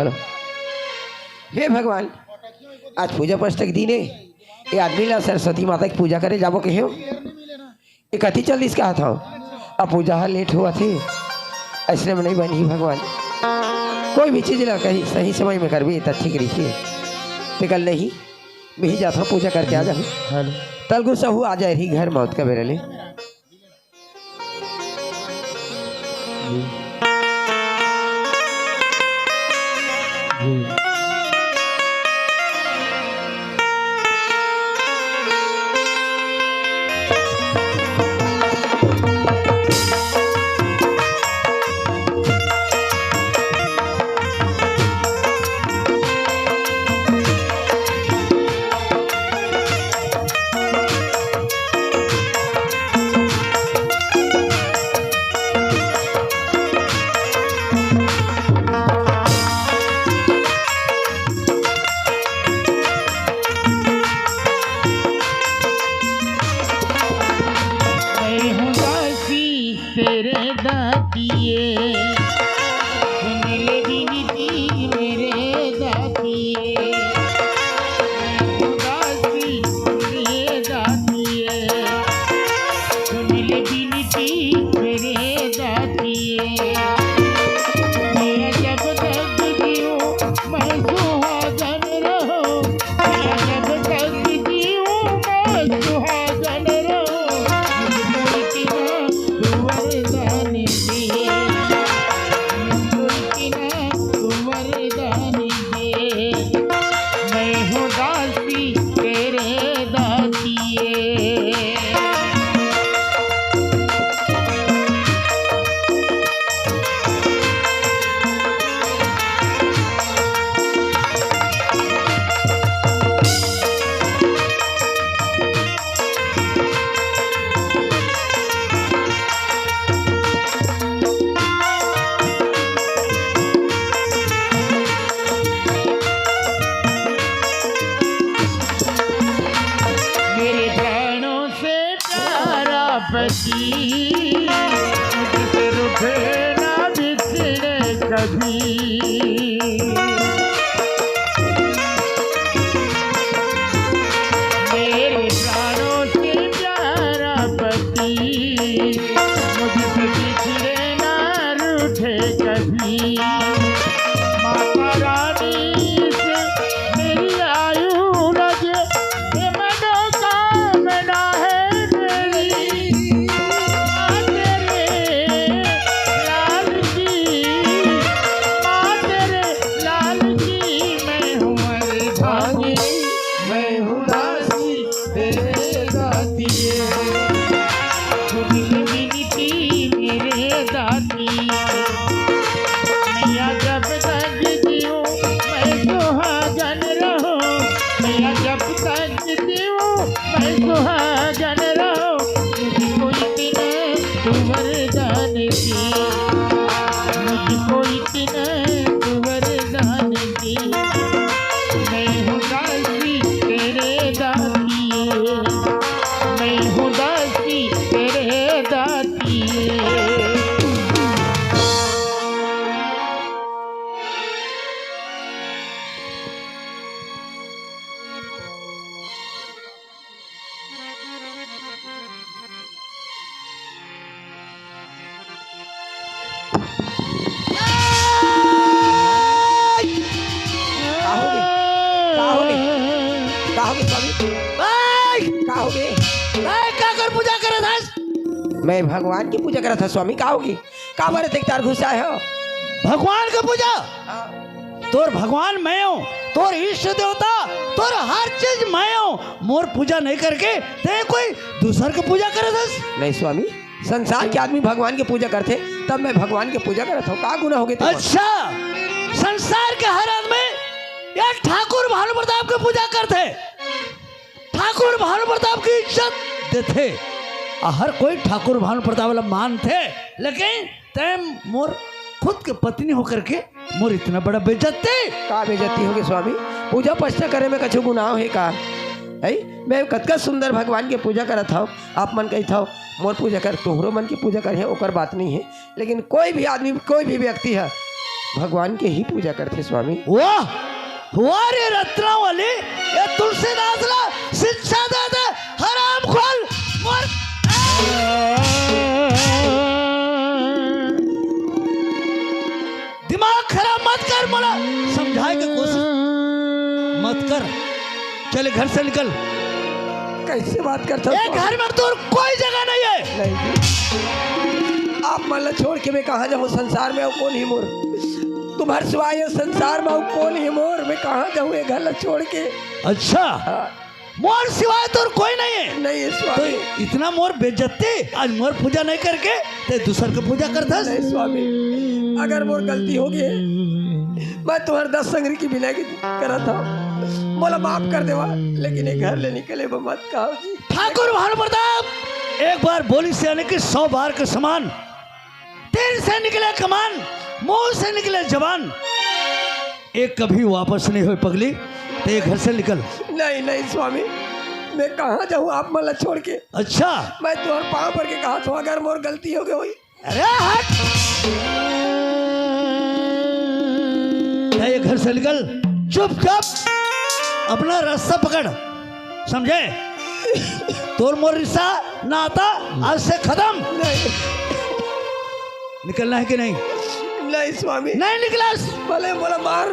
चलो। हे भगवान, आज पूजा पष्ट के दिन है, ये आदमी ला सरस्वती माता की पूजा करे जाबो के हो। ये कथी चल इसका हाथ हो, अब पूजा लेट हुआ थे, ऐसे में नहीं बनी। भगवान कोई भी चीज़ ला कहीं सही समय में कर भी तो ठीक रही। तो कल नहीं मैं ही जाता हूँ पूजा करके आ जाऊँ। तल गुस्सा हुआ आ जाए रही घर मौत का बेरे ले। मैं भगवान की पूजा करा था स्वामी। का होगी का बारे देखतार घुसा है हो? भगवान का पूजा तोर भगवान मैं हूँ, तोर इष्ट देवता, तोर हर चीज मैं हूँ। मोर पूजा नहीं करके ते कोई दूसर की पूजा करे दस? नहीं स्वामी, संसार के आदमी भगवान की पूजा करते तब मैं भगवान की पूजा करता हूँ। का गुना हो गया? अच्छा, संसार के हर आदमी या ठाकुर भानु प्रताप की पूजा करते, ठाकुर भानु प्रताप की इज्जत देते, हर कोई ठाकुर भानु प्रताप वाला मानते, लेकिन तैम मोर खुद के पत्नी होकर के मोर इतना बड़ा बेइज्जती। का बेइज्जती होगी स्वामी? पूजा पश्चा करे में कछु गुनाह है का? है मैं कतका सुंदर भगवान की पूजा करत हूँ, आप मन कही था मोर पूजा कर, तोहरो मन की पूजा करे, ओकर बात नहीं है। लेकिन कोई भी आदमी, कोई भी व्यक्ति है भगवान के ही पूजा करते स्वामी। वाह वाह रे रत्ना वाली, ये तुलसीदास ला शिक्षा दे दे हराम खोल मर। दिमाग खराब मत कर, मोला समझाए की कोशिश मत कर। चले घर से निकल। कैसे बात करता ये घर में तो कोई जगह नहीं है। नहीं जी। आप मतलब छोड़ के मैं कहाँ जाऊँ संसार में, कौन ही मोर तुम्हारे सिवाय संसार में कौन ही मोर, मैं कहाँ जाऊँ ये घर छोड़ के। अच्छा हाँ। मोर सिवाय तो कोई नहीं है। नहीं है तो स्वामी। इतना मोर बेइज्जती, आज मोर पूजा नहीं करके ते दूसर के पूजा करता। नहीं स्वामी, अगर मोर गलती हो गई मैं तुम्हारे 10 संगरी की बिना की करा था, बोला माफ कर देवा, लेकिन ये घर ले निकले वो मत कहो जी। ठाकुर भानु प्रताप एक बार बोली से आने की 100 बार के समान। तीर से निकले कमान, मुंह से निकले जवान, एक कभी वापस नहीं हुई पगली। ते घर से निकल। नहीं नहीं स्वामी, मैं कहाँ जाऊँ आप मला छोड़ के। अच्छा मैं तुम्हारे पाँव पर के कहा था, अगर मोर गलती हो गई हुई। अरे हट, ये घर से निकल, चुपचाप अपना रास्ता पकड़, समझे? तोर मोर रिश्ता ना आता आज से खत्म। नहीं निकलना है कि नहीं? नहीं स्वामी। नहीं निकला। भले बोला मार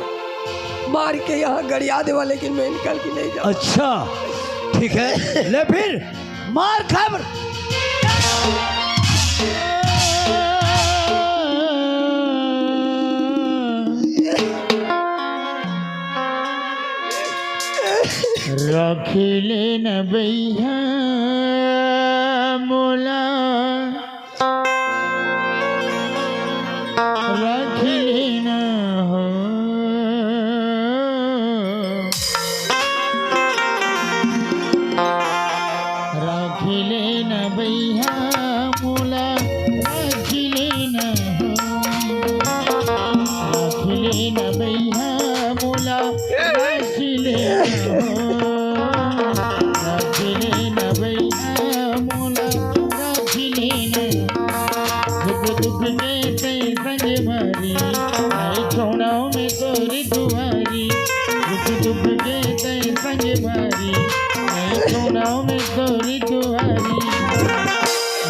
मार के यहाँ गड़िया देवा, लेकिन मैं निकल के नहीं जाऊँ। अच्छा ठीक है, ले फिर मार खबर। रखिले न भैया मोला, रखिले न हो, रखिले न भैया मोला, रखिले न हो, रखिले न भैया मोला, रखिले न हो, रखिले न भैया मोला, रखिले न। दुख दुख के कई संग भरी, आई छोड़ाओ में तोरी दुआरी। दुख दुख के कई संग भरी, आई छोड़ाओ में तोरी दुआरी।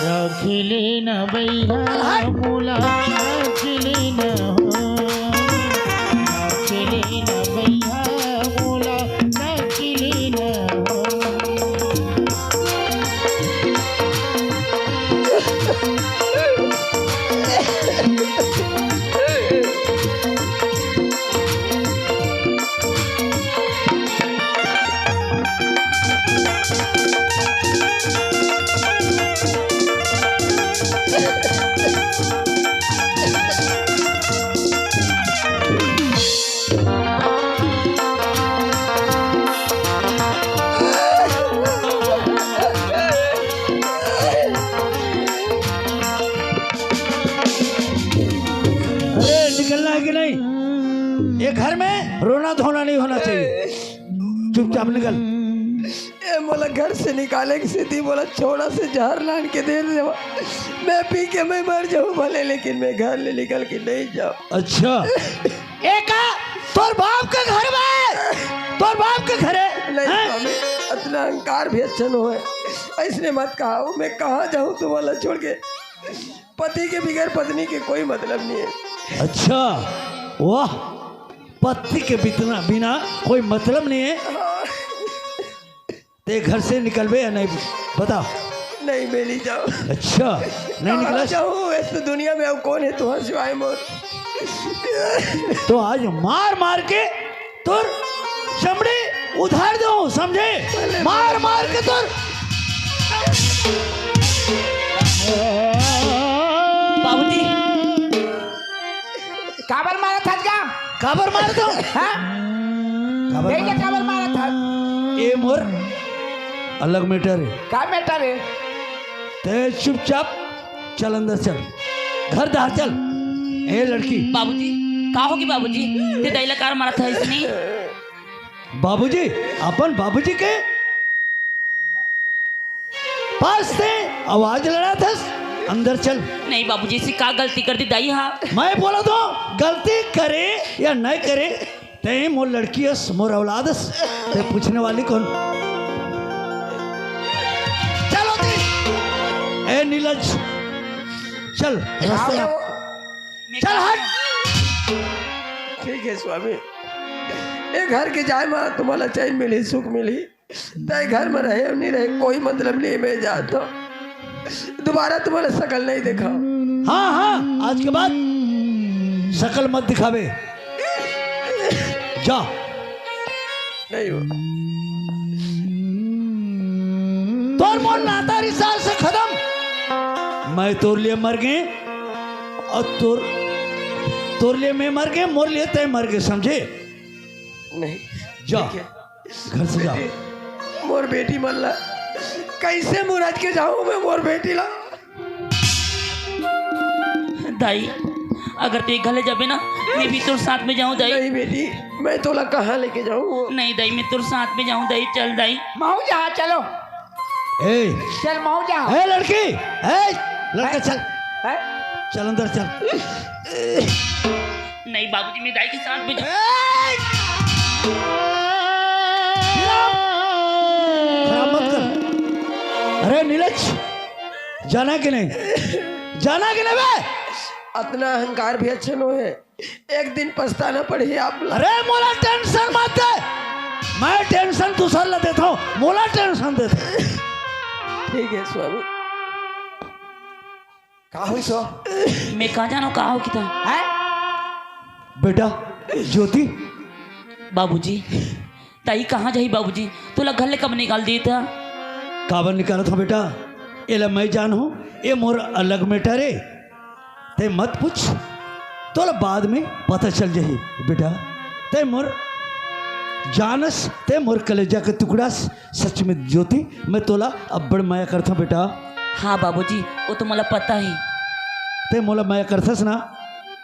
रखिले न भैया मोला, रखिले न हो, रखिले न भैया मोला, रखिले न हो। निकलना है कि नहीं? ये घर में रोना धोना नहीं होना चाहिए, चुपचाप निकल। ये बोला घर से निकाले की सीधी बोला छोड़ा से जहर लान के दे देवा, मैं पी के मैं मर जाऊँ भले, लेकिन मैं घर ले निकल के नहीं जाऊँ। अच्छा एक तोर बाप का घर में, तोर बाप का घर है। नहीं स्वामी, इतना अहंकार भी अच्छा न हो, ऐसने मत कहा। मैं कहाँ जाऊँ तुम्हारा छोड़ के, पति के बगैर पत्नी के कोई मतलब नहीं है। अच्छा वाह, पति के बिना कोई मतलब नहीं है। हाँ। ते घर से निकलवे या नहीं बता? नहीं मैं नहीं जाऊँ। अच्छा नहीं निकला जाऊँ, ऐसे दुनिया में अब कौन है तुम्हारे सिवाय मोर। तो आज मार मार के तुर चमड़ी उधार दो, समझे? मार मार के तुर। बाबूजी काबर मारा था क्या? काबर मार दो। हाँ? काबर ये क्या मार- काबर मारा था? ए मोर अलग मैटर है। का मैटर है? ते चुपचाप चल अंदर, चल घर दार चल। ए लड़की, बाबूजी का होगी बाबूजी? ते दैला कार मारा था इसने। बाबूजी अपन बाबूजी के पास से आवाज लड़ा था। अंदर चल। नहीं बाबूजी ऐसी का गलती कर दी दाई हाँ मैं बोला तो गलती करे या नहीं करे ते मोर लड़की हस मोर औलाद हस ते पूछने वाली कौन। चलो ती ए नीलज चल रास्ते आओ, में। चल हट। ठीक है स्वामी, ये घर के जाए माँ तुम्हारा चैन मिली सुख मिली तय घर में रहे नहीं रहे कोई मतलब नहीं। मैं जाता हूँ दोबारा तुम्हारा शकल नहीं देखा। हाँ हाँ आज के बाद शकल मत दिखावे जा। नहीं हो तोर मोर नाता रिश्ता से खत्म। मैं तोर लिए मर गए और तोर लिए मैं मर गए, मोर लिए तय मर गए, समझे। नहीं जा ठीक है। घर से जा। मोर बेटी मल्ला कैसे मुराद के जाऊं मैं मोर बेटी ला। दाई अगर तू घर ले जाबे ना मैं भी तोर साथ में जाऊँ दाई। नहीं बेटी मैं तोला कहाँ लेके जाऊँ। नहीं दाई मैं तोर साथ में जाऊँ दाई। चल दाई महू जा चलो ए चल महू जा ए लड़की ए लड़का चल है? चल अंदर चल। नहीं बाबूजी मैं दाई के साथ में जाऊँ। खराब मत कर। अरे नीलज जाना कि नहीं, जाना कि नहीं बे। अपना अहंकार भी अच्छा नो है, एक दिन पछताना पड़े आप ला। अरे मोला टेंशन मत दे, मैं टेंशन दूसरा ला देता हूँ, मोला टेंशन देता। ठीक है स्वामी। कहा हुई सो मैं कहाँ जाना कहा हो किता है? बेटा ज्योति बाबूजी ताई कहाँ जाही बाबूजी तोला घर ले कब निकाल दिए था। काबर निकाला था बेटा, ये ला मैं जान हूँ, ये मोर अलग मैटर है, ते मत पूछ, तो बाद में पता चल जाही बेटा। ते मोर जानस, ते मोर कलेजा के टुकड़ा। सच में ज्योति मैं तोला अब्बड़ माया करता बेटा। हाँ बाबूजी वो तो मला पता ही। ते मोला माया करथस ना।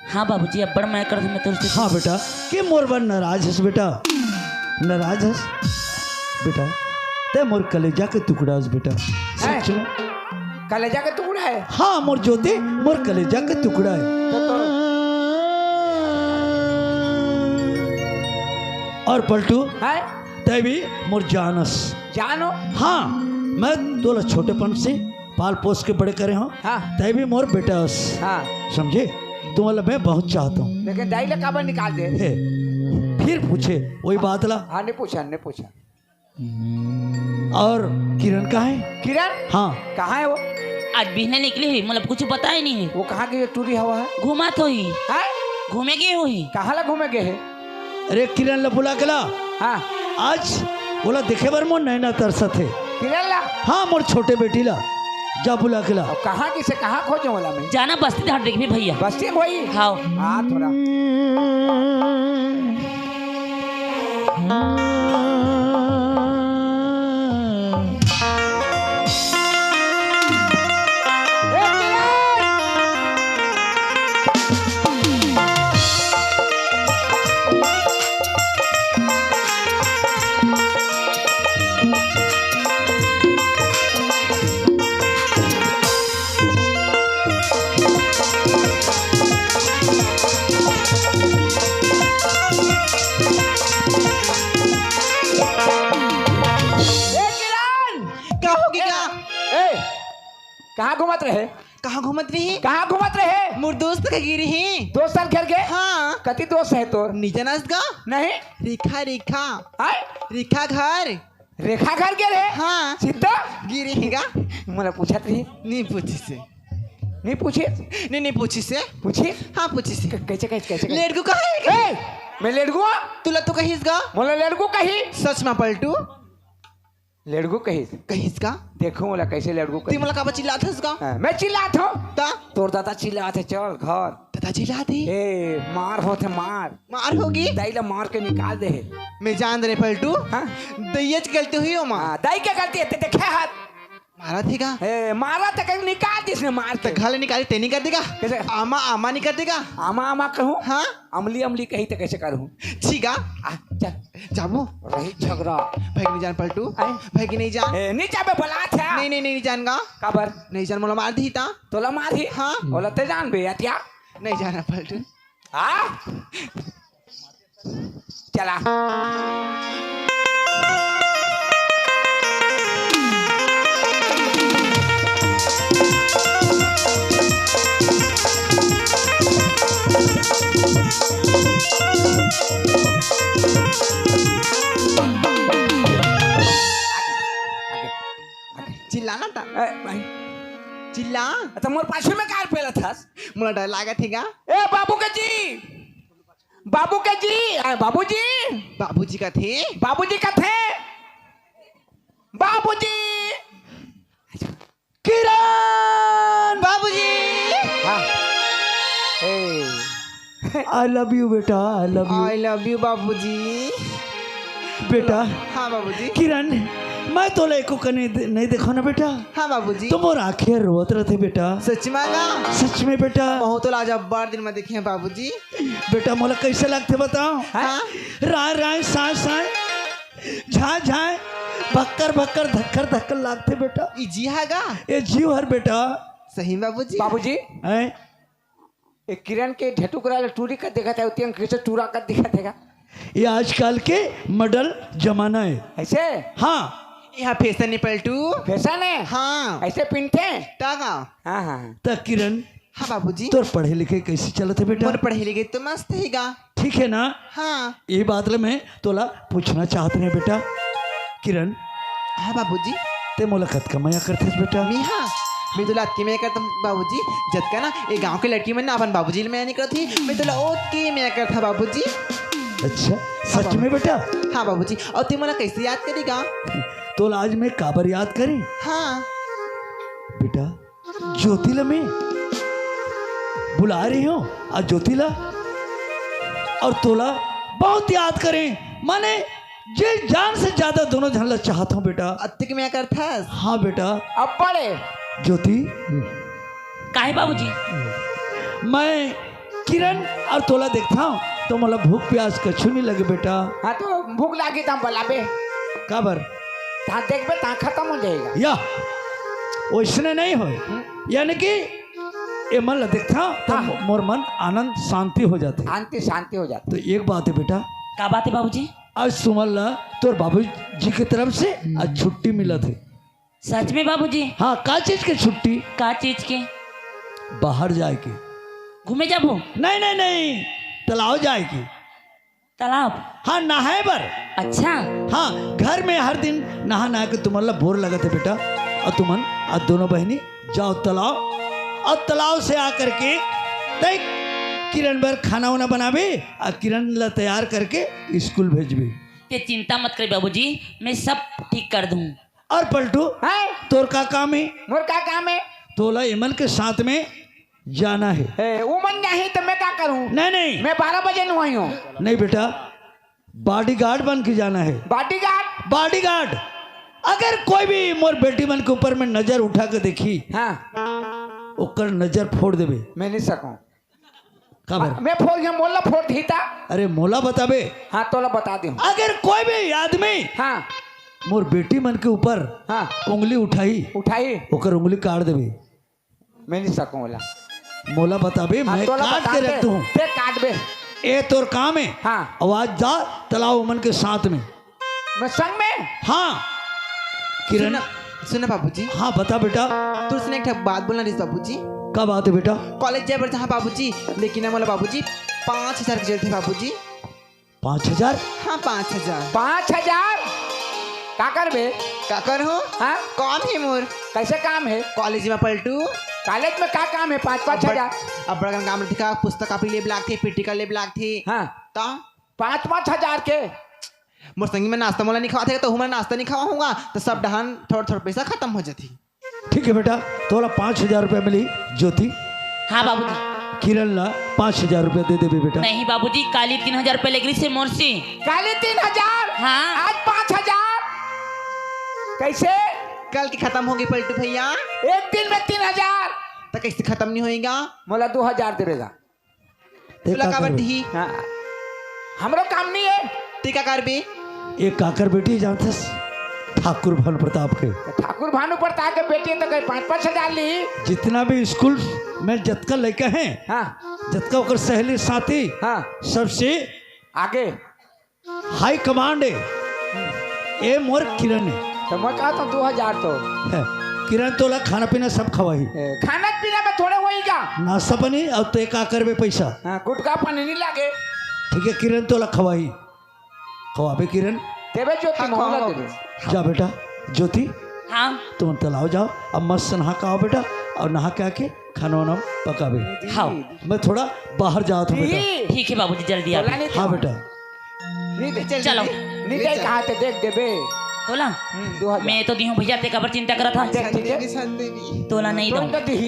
हाँ बाबूजी अब बड़ मैं कर मैं तुझसे। हाँ बेटा के मोर बन नाराज हस बेटा, नाराज हस बेटा, ते मोर कलेजा के टुकड़ा हस बेटा। सच में कलेजा का टुकड़ा है हाँ मोर ज्योति मोर कलेजा के टुकड़ा है। तो और पलटू है ते भी मोर जानस। जानो हाँ मैं तोला छोटेपन से पाल पोस के बड़े करे हूँ। हाँ ते भी मोर बेटा हस, हाँ समझे। तुम्हारा मैं बहुत चाहता हूँ। लेकिन दाई ले काबर निकाल दे। हे, फिर पूछे वही बात ला। हाँ नहीं पूछा और किरण कहाँ है। किरण हाँ कहाँ है वो? आज बिहने निकली हुई मतलब कुछ पता ही नहीं है। वो कहाँ की टूरी हवा है? घुमा तो ही हैं? घूमे गए हुई। कहाँ ला घूमे गए है? अरे किरण ला बुला के ला, हाँ आज बोला देखे बार मोर नैना तरसत है। किरण ला हाँ मोर छोटे बेटी ला जा बुला के ला। अब कहाँ की से कहाँ खोजो वाला मैं? जाना बस्ती धार देख भी भैया। बस्ती में वही हाँ हाँ थोड़ा कहाँ घूमत रहे? कहाँ घूमत रही? कहाँ घूमत रहे? मोर दोस्त के गिरी ही। 2 साल खेल गए? हाँ कति दोस्त है तोर? नीचे नस गा नहीं रेखा रेखा आय रेखा घर। रेखा घर के रे? हाँ सीधा गिरी ही गा। मैंने पूछा थी नहीं पूछी से, नहीं पूछी नहीं पूछी से। पूछी हाँ पूछी से। कैसे लेडगू कहाँ है? ए, मैं लेडगू तुला तो कहीस गा। मोला लेडगू कही सच में पलटू लेडगू कही कहीस गा। देखो मोला कैसे लेडगू ती कही। मोला का चिल्लात हस गा। हाँ, मैं चिल्लात हूँ ता तोर दादा चिल्लात है चल घर। दादा चिल्लात ही। ए मार होते मार मार होगी। दाई ला मार के निकाल दे है। मैं जान रहे पलटू हाँ दैयज गलती हुई हो माँ। हाँ, दाई क्या गलती है ते देखे हाथ मारा थी गा। ए मारा तो कहीं निकाल दी इसने मार तो के। घाले निकाली ते नहीं कर देगा। कैसे? आमा आमा नहीं कर देगा। आमा आमा कहूँ हाँ अमली अमली कही तो कैसे करूँ? ठीक गा। आ, चल जाबो रही झगड़ा भाई की नहीं जान पलटू आए? भाई की नहीं जान ए नी जाबे बला था नहीं जान गा काबर नहीं जान मोला मार दी ता तोला मारी हाँ। बोला ते जान बे अतिया नहीं जाना पलटू हाँ चला चिल्लाना था ए भाई चिल्ला तो मोर पाछे में कार पेला थस मोला डर लागा थी गा ए बाबू के जी बाबूजी बाबूजी का थे बाबूजी का थे बाबूजी किरण बाबूजी हाँ ए आई लव यू बेटा, I love you I love you बाबूजी बेटा। हाँ बाबूजी किरण मैं तो लेको कने नहीं देखो ना बेटा, हाँ बाबूजी तुम और आंखें रोत रहे बेटा। सच मांगा सच में बेटा? बहुत तो लाजवाब दिन में देखे हैं बाबूजी। बेटा मोला कैसे लगते बताओ? हाँ राय राय साय साय झाय झाय भक्कर भक्कर धक्कर धक्कर लागते बेटा। ई जी हागा ये जीव हर बेटा। सही बाबूजी बाबूजी हैं? एक किरण के ढेटू करा टूरी का देखा था उतियन कैसे टूरा कर दिखा देगा ये आजकल के मॉडल जमाना है। ऐसे हाँ यहाँ फैशन नहीं पलटू फैशन है हाँ ऐसे पिनते टागा हाँ हाँ तो किरण हाँ बाबूजी तोर पढ़े लिखे कैसे चलते बेटा? मोर पढ़े लिखे तो मस्त है गा ठीक है ना? हाँ ये बात ले मैं तोला पूछना चाहते हैं बेटा। किरण हाँ बाबूजी ते मुलाकात कमाया करते बेटा? मैं तो लात के मैं करता बाबूजी जब का ना ये गांव के लड़की में ना अपन बाबूजी मैं नहीं करती मैं तो ओत के मैं करता बाबूजी। अच्छा सच में बेटा? हाँ बाबूजी और तू मला कैसे याद करेगा? तो आज मैं काबर याद करी हाँ बेटा? ज्योतिला में बुला रही हूँ आज ज्योतिला और तोला बहुत याद करें माने जे जान से ज्यादा दोनों झनला चाहता हूँ बेटा। अत्ते के मैं करता हाँ बेटा। अब पढ़े ज्योति काहे बाबूजी? मैं किरण और तोला देखता हूँ तो मला भूख प्यास कछु नहीं लगे बेटा। हाँ तो भूख लागी तम बलाबे काबर ता देखबे ता खत्म हो जाएगा या वैसने नहीं हो यानी कि ये मन ला देखता हूँ तो हाँ। मोर मन आनंद शांति हो जाते। शांति शांति हो जाती तो एक बात है बेटा, का बात है बाबूजी? आज सुमन ला तोर बाबू जी की तरफ से आज छुट्टी मिला थे। सच में बाबूजी? हाँ का चीज की छुट्टी? का चीज के? बाहर जाए के। घूमे जाबो? नहीं नहीं नहीं तालाब जाए के। तालाब? हाँ नहाए बर। अच्छा हाँ घर में हर दिन नहा नहा के तुम्हारा बोर लगा थे बेटा और तुमन आज दोनों बहनी जाओ तालाब और तालाब से आकर के देख किरण बर खाना वाना बनावे और किरण ला तैयार करके स्कूल भेजबे। ते चिंता मत कर बाबूजी, मैं सब ठीक कर दूँ। और पलटू है तोर का काम है? मोर का काम है तोला इमन के साथ में जाना है। वो मन नहीं तो मैं क्या करूं? नहीं नहीं मैं 12 बजे नुआई हूँ। नहीं बेटा बॉडीगार्ड बन के जाना है। बॉडीगार्ड? बॉडीगार्ड अगर कोई भी मोर बेटी मन के ऊपर में नजर उठा के देखी हाँ ओकर नजर फोड़ देबे। मैं नहीं सकूं। खबर मैं फोड़ गया मोला फोड़ दी था। अरे मोला बताबे हाँ तोला बता दी हूँ। अगर कोई भी आदमी हाँ मोर बेटी मन के ऊपर हाँ उंगली उठाई उठाई ओकर उंगली काट देबे। मैं नहीं सकूं बोला। मोला बताबे हाँ मैं तोला काट बता के दे। रखता हूँ। ते काट बे। ए तोर काम है। हाँ आवाज जा तालाब उमन के साथ में। मैं संग में। हाँ किरण सुना बाबूजी हाँ बता बेटा तू सुने एक बात बोलना रही बाबूजी। क्या बात है बेटा? कॉलेज जाए हाँ बाबूजी लेकिन बोला बाबूजी 5000 की जेल थे बाबूजी। 5000? हाँ 5000। 5000 का कर बे? का कर हो? हाँ काम है मोर। कैसे काम है? कॉलेज में पलटू कॉलेज में क्या काम है? 5-5 हजार। अब बड़ा काम दिखा पुस्तक कापी ले ब्लैक थे पीटी का ले ब्लैक थे। हाँ ता 5-5 हजार के मोर संगी में नाश्ता मोला नहीं खावा तो हूँ नाश्ता नहीं खावा हूँगा तो सब डहान थोड़ा थोड़ा पैसा खत्म हो जाती। ठीक है बेटा तोला 5000 रुपये मिली ज्योति। हाँ बाबूजी। किरण ला 5000 रुपये दे देबे बेटा। नहीं बाबूजी काली 3000 रुपये लेगी से मोर से। काले 3000? हाँ आज 5000 कैसे? कल की खत्म होगी पलटू भैया। एक दिन में 3000 तो कैसे खत्म नहीं होएगा? मोला 2000 देगा। तुला का बटी हाँ हमरो काम नहीं है। टीका कर भी एक काकर बेटी जानते ठाकुर भानु प्रताप के तो ठाकुर भानु प्रताप के बेटी तो कहीं 5-5 हजार ली। जितना भी स्कूल में जतका लड़का है हाँ जतका ओकर सहेली साथी हाँ सबसे आगे। हाई कमांड है ए मोर किरण है तो मैं कहा था 2000 तो किरण तोला खाना पीना सब खवाही खाना पीना में थोड़े होएगा। नाश्ता पानी और तो का करबे पैसा हाँ गुटका पानी नहीं लागे। ठीक है किरण तोला खवाही खवाबे किरण देवे ज्योति मोहल्ला देवे। जा बेटा ज्योति हाँ तुम तालाब जाओ अब मस्त से नहा के आओ बेटा और नहा के आके खाना वाना पकावे। हाँ मैं थोड़ा बाहर जाओ था बेटा। ठीक है बाबूजी जल्दी आप। हाँ बेटा चलो नहीं दे कहा थे देख देवे। तोला 2000 मैं तो दी हूँ भैया ते कबर चिंता करा था। तोला नहीं तुरंत दूँ दी।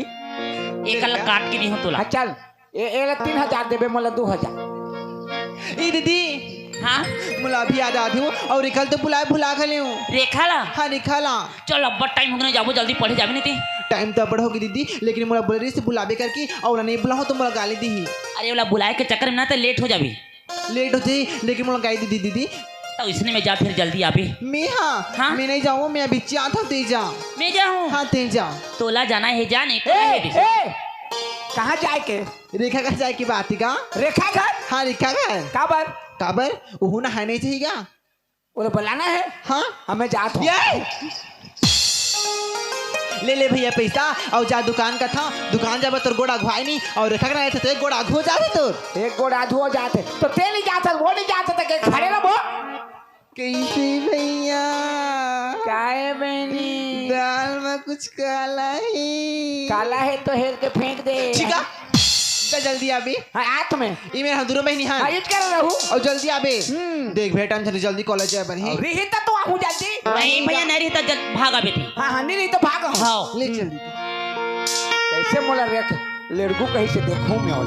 एक अलग काट के दी हूँ तोला। हाँ चल ये 3000 देवे मोला 2000। ए दीदी हाँ मुला भी याद आती हूँ और निकल तो भुला खले हूँ। रेखा ला हाँ निकाला चल अब टाइम हो गया जाबो जल्दी पढ़े जाबे नहीं थे। टाइम तो बड़ होगी दीदी लेकिन मोला बोल रही से बुलाबे करके और नहीं बुलाओ तो मोला गाली दी ही अरे वाला बुलाए के चक्कर में ना तो लेट हो जाबी। लेट हो जाए लेकिन मोला गाली दी दीदी। तो इसने में जा फिर जल्दी आबी। मैं हाँ? मैं नहीं जाऊँ मैं अभी चाहता हूँ ते जा। मैं जाऊँ हाँ ते जा। तोला जाना है जाने तो रहे दे। कहाँ जाए के? रेखा का जाए की बात ही का। रेखा घर हाँ रेखा का काबर काबर वो ना है नहीं चाहिएगा उन्हें बुलाना है। हाँ हमें जात हूँ। ले भैया पैसा और जा दुकान का था दुकान जाबे तोर गोड़ा घुआई नहीं और रेखा का तो एक गोड़ा घो जाते तोर एक गोड़ आधू हो जाते तो तेल नहीं जाता वो नहीं जाता था कि खड़े ना वो। कैसे भैया काहे बहनी दाल में कुछ काला है काला है तो हेर के फेंक दे। ठीक है चल जल्दी आबे। हाँ आठ में ये मेरा दूर बहनी हाँ हाँ इट कर रहूँ और जल्दी आबे। देख बेटा हम जल्दी कॉलेज जाए बनी रिहिता तो आहू जल्दी। नहीं भैया नहीं रहता जब भागा बेटी। हाँ हाँ नहीं तो भाग हाँ ले जल्दी कैसे मोला रेख लड़कू कहीं से देखूं मैं और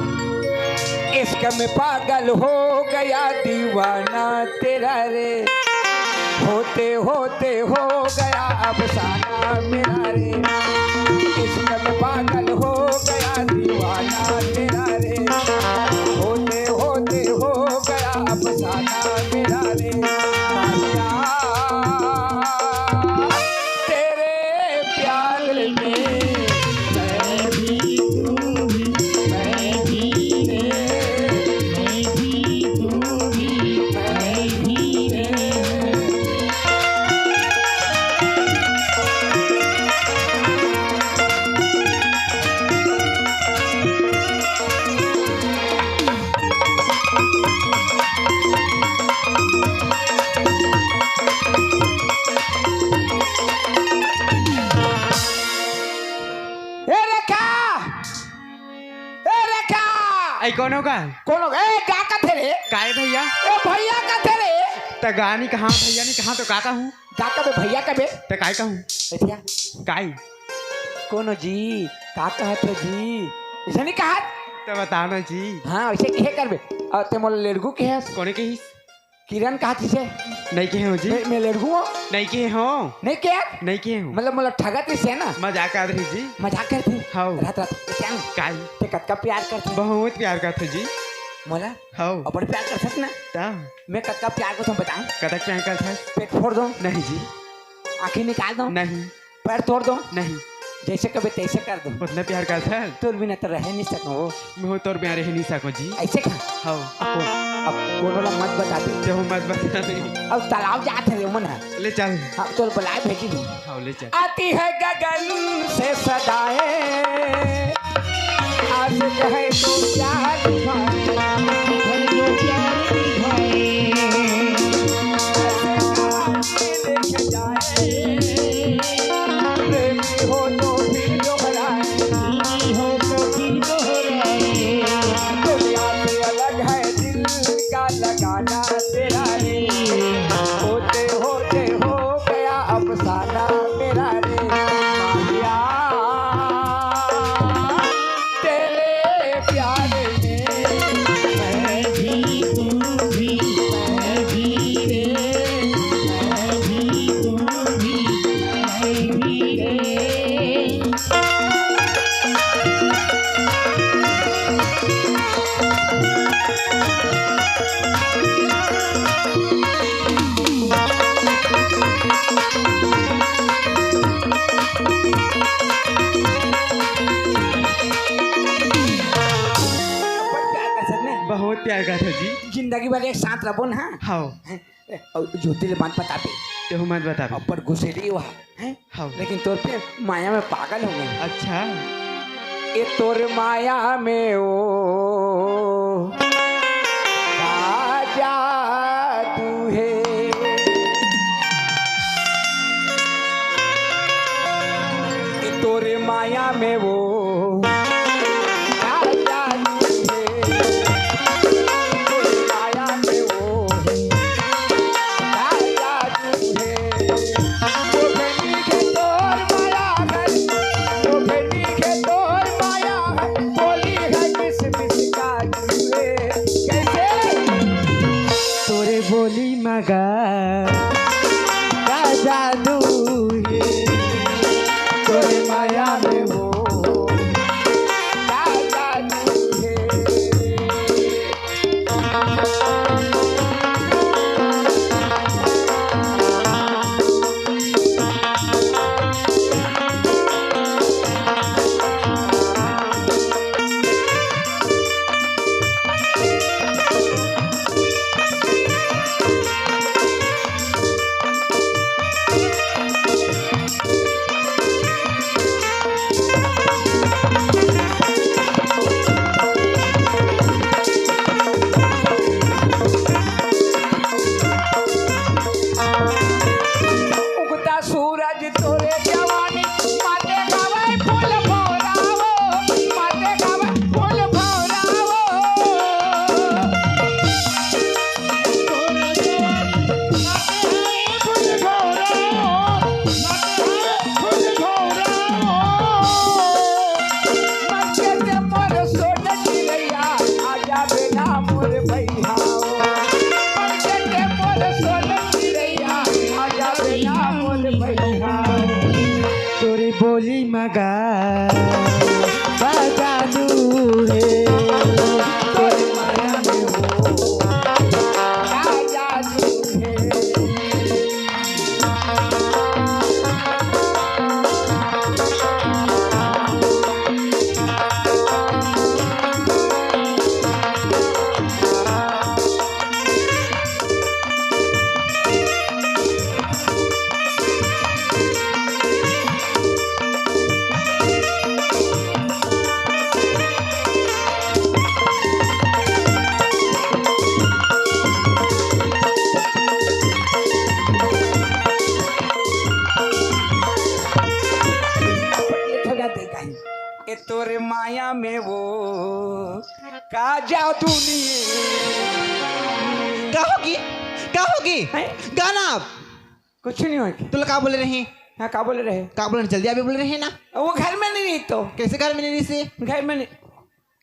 इश्क में पागल हो गया दीवाना तेरा रे होते होते हो गया अफसाना मेरा रे इश्क में पागल हो गया दीवाना तेरा रे होते होते हो गया अफसाना मेरा रे तेरे प्यार में मैं भी तू भी मैं भी मैं भी तू भी मैं भी आई कौन होगा कौन हो ए का थे रे काय भैया ए भैया का थे रे तो गानी कहाँ भैया ने कहाँ तो काका हूँ का बे भैया का बे तो काय का हूँ बेटिया काय कौन जी का कहत हो जी ऐसा नहीं कहा तो बताना जी हाँ वैसे कहे कर बे और ते मोल लड़कू के है कोने के ही किरण कहा थी से नहीं के हो जी मैं लड़कू हूँ नहीं के हो नहीं क्या नहीं के हो मतलब मोला ठगत से ना मजाक कर रही जी मजाक करती हाँ। रात रात क्या काय ते कतका प्यार करते बहुत प्यार करते जी मोला हाँ और बड़े प्यार कर सकते ना तब मैं कतका प्यार को तुम बताऊं कतक प्यार करता पेट फोड़ दो नहीं जी आंखें निकाल दो नहीं पैर तोड़ दो नहीं जैसे कभी तैसे कर दो उतना प्यार करता तुर बिना तो रह नहीं सको वो मैं तोर प्यार ही नहीं सको जी ऐसे खा हाँ अब कौन वाला मत बता दे जब मत बता नहीं अब तालाब जाते रे मन है ले चल हाँ तो बुलाए भेजी दी हाँ ले चल आती है गगन से सदाएं आज कहे तो प्यार निभाए तो प्यार निभाए लेके जाए प्रेमी हो तो भी दोहराए हो तो भी दोहराए दुनिया से अलग है दिल का लगाना तेरा रे होते होते हो गया अफसाना मेरा रे माहिया तेरे प्यार में कहते हो जी? जिंदगी भर एक साथ रहो ना। हाँ और ज्योति बात बताते तो मत बता। ऊपर घुसेरी हुआ है हाँ लेकिन तोर पे माया में पागल हो गए। अच्छा ए तोर माया में ओ का जादू है। ए तोर माया में वो का जादू है। तोर माया में वो का जादू है। वो बेटी के तोर माया है, वो बेटी के तोर माया है, बोली है किस किस का जुए। कैसे तोरे बोली मगा का जादू है। तोरे माया में वो का जादू है। उगता सूरज तोरे जवानी माते गावे फूल भौरावो, माते गावे फूल भौरावो। तोरे जवानी माते हैं फूल भौराओ, माते हैं फूल भौराओ। मक्के से मोर सोन चिड़ैया आजा बिना मोर भैयाओ। मक्के से मोर सोन चिड़ैया आजा बिना मोर भैयाओ। तोरे बोली मगा का जादू है। तोरे माया में वो का जादू है। ए तोरे माया में वो का जादू नहीं का होगी का होगी है? गाना आप कुछ नहीं हो। तो का बोले रहे? हाँ का बोले रहे? का बोले जल्दी अभी बोले रहे ना। वो घर में नहीं रही तो कैसे घर में नहीं से घर में नहीं।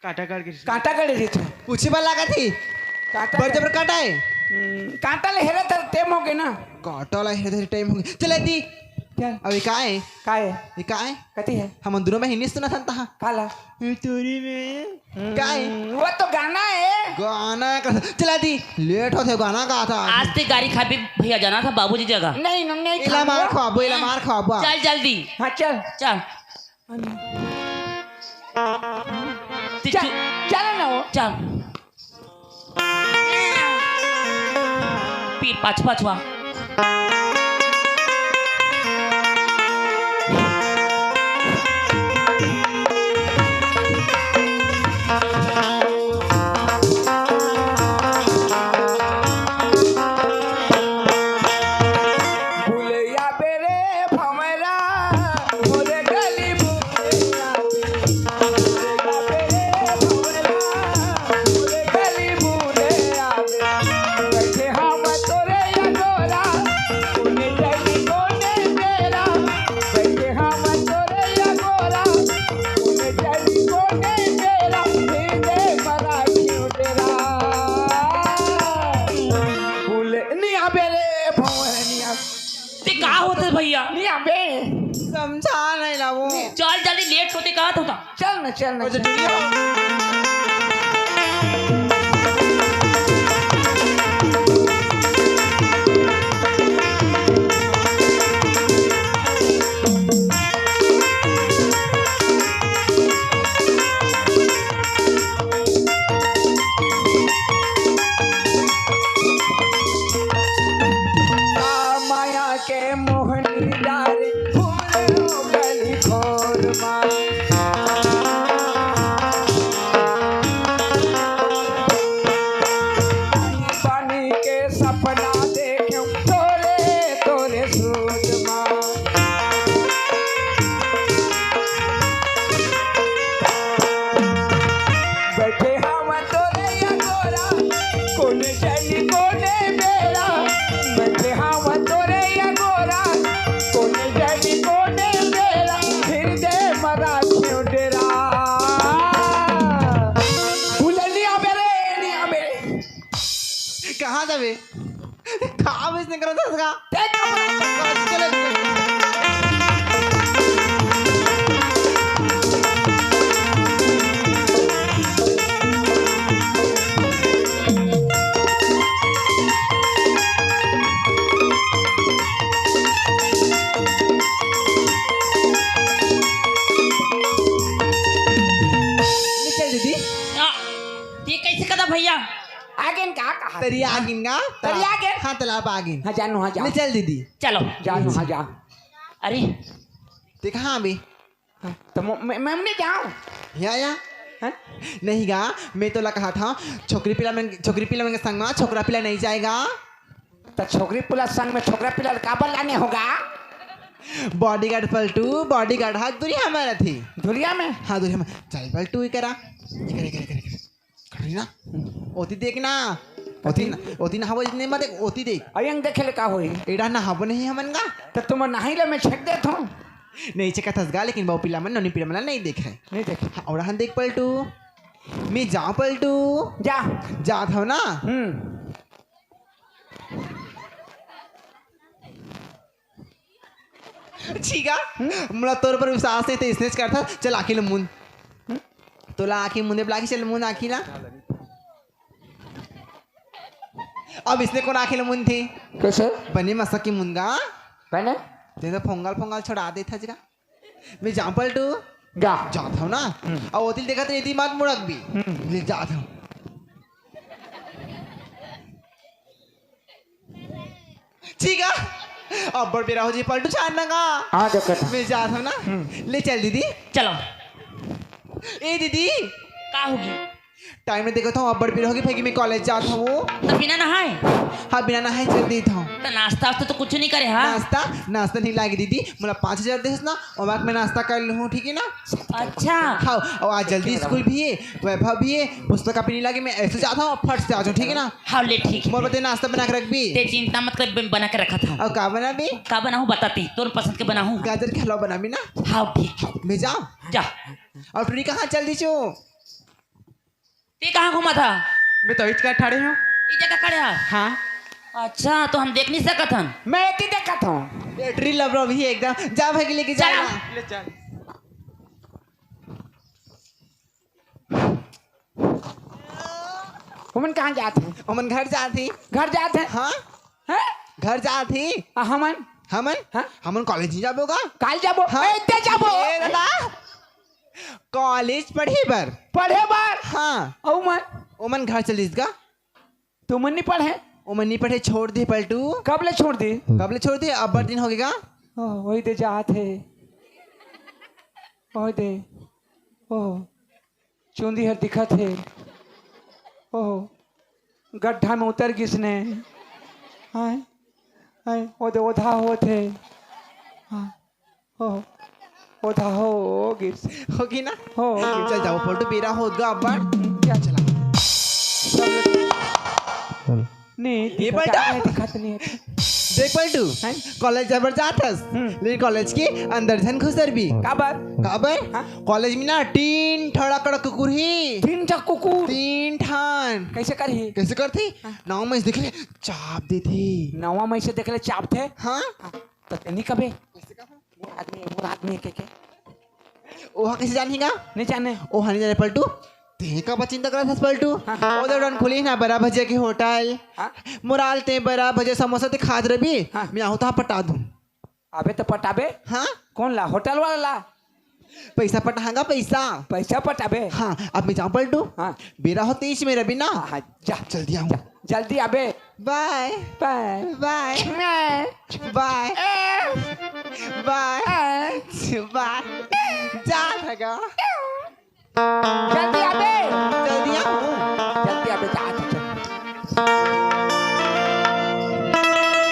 काटा करके कांटा करे रही तो पूछे वाला का थी कांटा पर जब काटा है कांटा ले हेरा तर टेम हो गए ना। काटा ला है टाइम हो गया चले दी। क्या अभी का है का है ये का है कथी है हम दोनों में हिंदी सुना था तहा काला तोरी में का है वो तो गाना है। गाना का चला दी लेट होते गाना का था आज ते गाड़ी खाबी भैया जाना था बाबूजी जगह। नहीं नहीं इला मार खाबो इला मार खाबो चल जल्दी हाँ चल चल चल चल ना वो चल पीठ पाछ पाछवा भूलिया बेरे भंवरा मोरे गली भूलिया भूलिया बेरे भंवरा मोरे गली भूलिया बैठे हम तोरे या गोरा उन्हें गली कोने तेरा बैठे हम तोरे या गोरा उन्हें गली कोने तेरा दे मरा क्यों तेरा भूले नहीं बेरे भंवरा ते का होते भैया नहीं अबे समझा नहीं ला वो चल जल्दी लेट होते कहा था चल ना चल। के मोहनी डारे घूम रे हो गली खोर माँ पानी के सपना देखूं तोरे तोरे सूद माँ बैठे हवा तोरे या गोरा कोने चली कोने मेरा बैठे हवा तोरे या गोरा कोने चली कोने मेरा हृदय मरा क्यों डेरा बुललिया मेरे लिया मेरे कहाँ था बे कहाँ बे इसने करा था उसका चलो चल दीदी आ, ये कैसे कदा भैया? आगे का कहा तरी आगिन का तरी आगिन? हाँ तालाब आगिन हाँ जानू हाँ ले जाओ चल दीदी चलो जानू हाँ जा अरे देखा हाँ बे तो मैं नहीं जाऊँ या नहीं गा मैं तो कहा था छोकरी पिला में संग में छोकरा पिला नहीं जाएगा तो छोकरी पुला संग में छोकरा पिला काबल लाने होगा बॉडीगार्ड पलटू बॉडीगार्ड हाथ दूरी हमारा थी धुलिया में हाँ दूरी हम चल पलटू ही करा करे ना ओती देख ना ओती ना हवा इतने मत ओती देख अयंग देखे ले का होई एडा ना हवा नहीं हमन गा तो तुम नहीं ले मैं छेक देता हूँ नहीं चेका थसगा लेकिन बहु पिला मन नोनी पिला मन नहीं देख रहे नहीं देखे हाँ, और हम देख पलटू मैं जा पलटू जा जात हो ना ठीक है मला तोर पर विश्वास नहीं तो इसने करता चल आखिल मुन तुला आखी मुंदे ब्लाकी चल मुन आखिला अब इसने कौन आखिल मुन थी कैसे बने मसा की मुनगा पहले ते तो फोंगल छोड़ा दे था जरा मैं जा पलटू जा जाता हूँ ना और वो दिल देखा तो इतनी बात मुड़क भी ले जाता हूँ ठीक है अब बड़ बेरा हो जी पलटू छाड़ना का हाँ देखो मैं जाता हूँ ना ले चल दीदी चलो ए दीदी का होगी? टाइम में देखा था अब बड़ बेरा होगी फेंकी मैं कॉलेज जाता हूँ तो बिना नहाए हाँ बिना नहाए चल देता हूँ तो नाश्ता वास्ता तो कुछ नहीं करे हाँ? नाश्ता नहीं लाएगी दीदी मुझे 5,000 दे ना और बाद में नाश्ता कर लूँ ठीक है ना अच्छा खाओ और आज जल्दी स्कूल भी है वैभव भी है पुस्तक भी नहीं लगी मैं ऐसे जाता हूँ फट से आ जाऊँ ठीक है ना हाँ ले ठीक है मोर बते नाश्ता बना के रख भी ते चिंता मत कर बना के रखा था और का बना भी का बनाऊँ बताती तोर पसंद के बनाऊँ गाजर के हलवा बना भी ना हाँ ठीक है मैं जाऊँ जा और टूरी कहाँ चल दी चो ते कहाँ घूमा था? मैं तो इचका ठाड़े हूँ इस जगह खड़े हैं? हाँ अच्छा तो हम देख नहीं सकत हन मैं इतनी देखा था बैटरी लव भी एकदम जा भाई लेके जा चला। ले चल हमन कहाँ जाते हैं हमन घर जाती घर जाते हैं हाँ हैं? घर जाती हमन हमन हाँ? हमन कॉलेज नहीं जाबोगा काल जाबो हाँ? इतने जाबो ए दादा कॉलेज पढ़ी बर पढ़े बार हाँ औ मैं ओमन घर चलीस का तुम नहीं पढ़े ओमन नहीं पढ़े छोड़ दे पलटू कब ले छोड़ दी कब ले छोड़ दे अब बड़ दिन हो गएगा वही दे जात है वही दे ओह चूंदी हर दिखत है ओह गड्ढा में उतर किसने हाय हाय वो दे ओधा होते हाँ ओह ओधा हो गिस होगी ना हो चल जाओ पलटू बेरा होगा अब बड़ क्या चला नहीं ये बेटा। दिखत नहीं है देख पलटू हैं? कॉलेज जबरदस्त लेकिन कॉलेज के अंदर धन खुसर भी का बात काबर हाँ? कॉलेज में ना टीन ठड़ा कड़क कुकुर ही तीन चा कुकुर तीन ठान कैसे करी कैसे करती नाव में देख ले चाप देती नवा में से देख ले चाप थे हाँ तो नहीं कबे वो आदमी के ओहा कैसे जानेगा नहीं जाने ओ हानि जाने पलटू ते का चिंता करा था पलटू ओ दौड़न खुली ना बड़ा भजिया की होटल हाँ? मुराल ते बड़ा भजिया समोसा ते खाद रबी हाँ? मैं आहू ता पटा दूं अबे तो पटाबे हाँ कौन ला होटल वाला ला पैसा पटाएगा पैसा पैसा पटाबे हाँ अब मैं जाऊँ पलटू हाँ बेरा हो 23 में रबी ना हाँ जा जल्दी आऊँ जल्दी अबे bye bye bye bye bye bye जा भगा